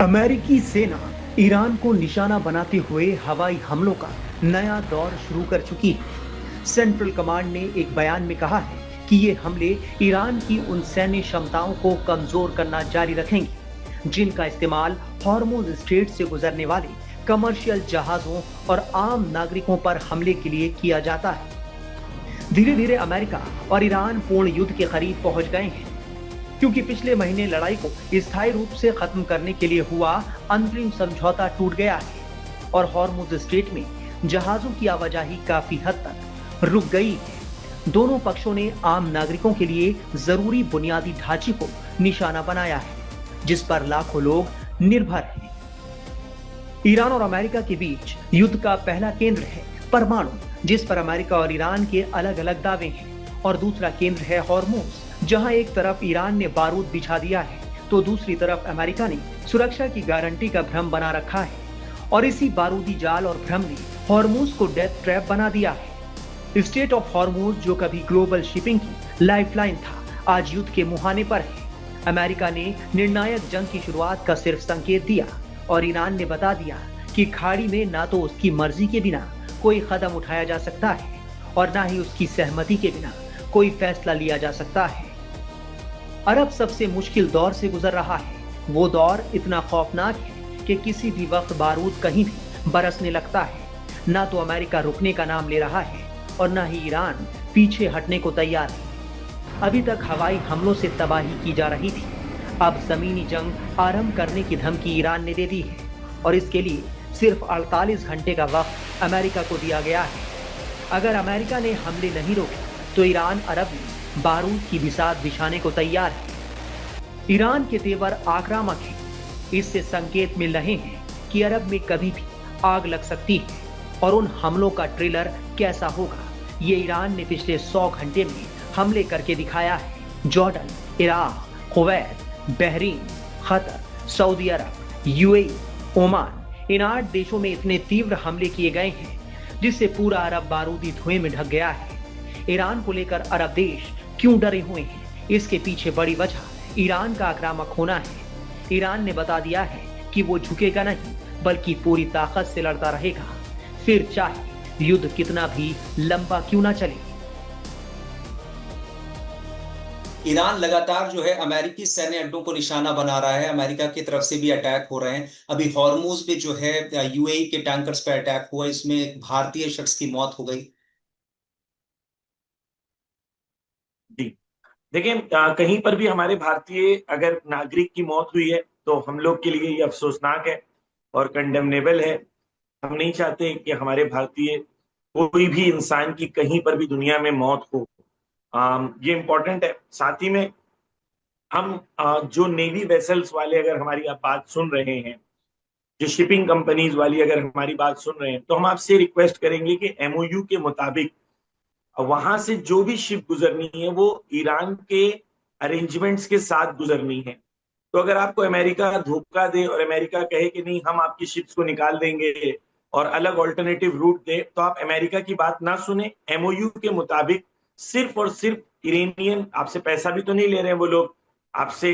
अमेरिकी सेना ईरान को निशाना बनाते हुए हवाई हमलों का नया दौर शुरू कर चुकी है। सेंट्रल कमांड ने एक बयान में कहा है कि ये हमले ईरान की उन सैन्य क्षमताओं को कमजोर करना जारी रखेंगे जिनका इस्तेमाल हॉर्मुज स्ट्रेट से गुजरने वाले कमर्शियल जहाजों और आम नागरिकों पर हमले के लिए किया जाता है। धीरे धीरे अमेरिका और ईरान पूर्ण युद्ध के करीब पहुंच गए हैं, क्योंकि पिछले महीने लड़ाई को स्थायी रूप से खत्म करने के लिए हुआ अंतरिम समझौता टूट गया है और हॉर्मुज स्ट्रेट में जहाजों की आवाजाही काफी हद तक रुक गई है। दोनों पक्षों ने आम नागरिकों के लिए जरूरी बुनियादी ढांचे को निशाना बनाया है, जिस पर लाखों लोग निर्भर हैं। ईरान और अमेरिका के बीच युद्ध का पहला केंद्र है परमाणु, जिस पर अमेरिका और ईरान के अलग अलग दावे हैं, और दूसरा केंद्र है हॉर्मुज, जहां एक तरफ ईरान ने बारूद बिछा दिया है तो दूसरी तरफ अमेरिका ने सुरक्षा की गारंटी का भ्रम बना रखा है। और इसी बारूदी जाल और भ्रम ने हॉर्मुज को डेथ ट्रैप बना दिया है। स्टेट ऑफ हॉर्मुज, जो कभी ग्लोबल शिपिंग की लाइफलाइन था, आज युद्ध के मुहाने पर है। अमेरिका ने निर्णायक जंग की शुरुआत का सिर्फ संकेत दिया और ईरान ने बता दिया कि खाड़ी में ना तो उसकी मर्जी के बिना कोई कदम उठाया जा सकता है और ना ही उसकी सहमति के बिना कोई फैसला लिया जा सकता है। अरब सबसे मुश्किल दौर से गुजर रहा है। वो दौर इतना खौफनाक है कि किसी भी वक्त बारूद कहीं भी बरसने लगता है। ना तो अमेरिका रुकने का नाम ले रहा है और ना ही ईरान पीछे हटने को तैयार है। अभी तक हवाई हमलों से तबाही की जा रही थी, अब जमीनी जंग आरंभ करने की धमकी ईरान ने दे दी है और इसके लिए सिर्फ 48 घंटे का वक्त अमेरिका को दिया गया है। अगर अमेरिका ने हमले नहीं रोके तो ईरान अरब में बारूद की बिसात बिछाने को तैयार है। ईरान के तेवर आक्रामक है। इससे संकेत मिल रहे हैं कि अरब में कभी भी आग लग सकती है और उन हमलों का ट्रेलर कैसा होगा, ये ईरान ने पिछले 100 घंटे में हमले करके दिखाया है। Jordan, Iraq, Kuwait, Bahrain, Qatar, Saudi Arabia, UAE, Oman, इन 8 देशों में इतने तीव्र हमले किए गए हैं जिससे पूरा अरब बारूदी धुएं में ढक गया है। ईरान को लेकर अरब देश क्यों डरे हुए हैं? इसके पीछे बड़ी वजह ईरान का आक्रामक होना है। ईरान ने बता दिया है कि वो झुकेगा नहीं, बल्कि पूरी ताकत से लड़ता रहेगा, फिर चाहे युद्ध कितना भी लंबा क्यों ना चले। ईरान लगातार जो है अमेरिकी सैन्य अड्डों को निशाना बना रहा है। अमेरिका की तरफ से भी अटैक हो रहे हैं। अभी हॉर्मुज पे जो है यूएई के टैंकर्स पे अटैक हुआ, इसमें एक भारतीय शख्स की मौत हो गई। जी देखिए, कहीं पर भी हमारे भारतीय अगर नागरिक की मौत हुई है तो हम लोग के लिए ये अफसोसनाक है और कंडेमनेबल है। हम नहीं चाहते कि हमारे भारतीय कोई भी इंसान की कहीं पर भी दुनिया में मौत हो। ये इम्पोर्टेंट है। साथ ही में हम जो नेवी वेसल्स वाले अगर हमारी आप बात सुन रहे हैं, जो शिपिंग कंपनीज वाली अगर हमारी बात सुन रहे हैं, तो हम आपसे रिक्वेस्ट करेंगे कि एमओयू के मुताबिक वहां से जो भी शिप गुजरनी है वो ईरान के अरेंजमेंट्स के साथ गुजरनी है। तो अगर आपको अमेरिका धोखा दे और अमेरिका कहे कि नहीं हम आपकी शिप्स को निकाल देंगे और अलग ऑल्टरनेटिव रूट दे, तो आप अमेरिका की बात ना सुने। एमओयू के मुताबिक सिर्फ और सिर्फ ईरानियन, आपसे पैसा भी तो नहीं ले रहे हैं वो लोग, आपसे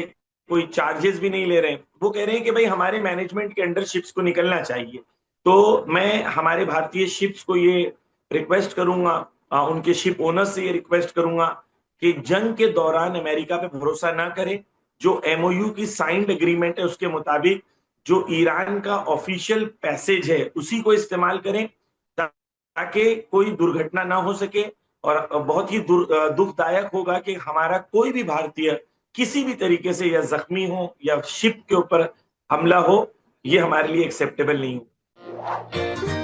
कोई चार्जेस भी नहीं ले रहे हैं। वो कह रहे हैं कि भाई हमारे मैनेजमेंट के अंडर शिप्स को निकलना चाहिए। तो मैं हमारे भारतीय शिप्स को ये रिक्वेस्ट करूंगा, उनके शिप ओनर्स से ये रिक्वेस्ट करूंगा कि जंग के दौरान अमेरिका पे भरोसा ना करें। जो एमओयू की साइंड एग्रीमेंट है उसके मुताबिक जो ईरान का ऑफिशियल पैसेज है उसी को इस्तेमाल करें ताकि कोई दुर्घटना ना हो सके। और बहुत ही दुखदायक होगा कि हमारा कोई भी भारतीय किसी भी तरीके से या जख्मी हो या शिप के ऊपर हमला हो, ये हमारे लिए एक्सेप्टेबल नहीं हो।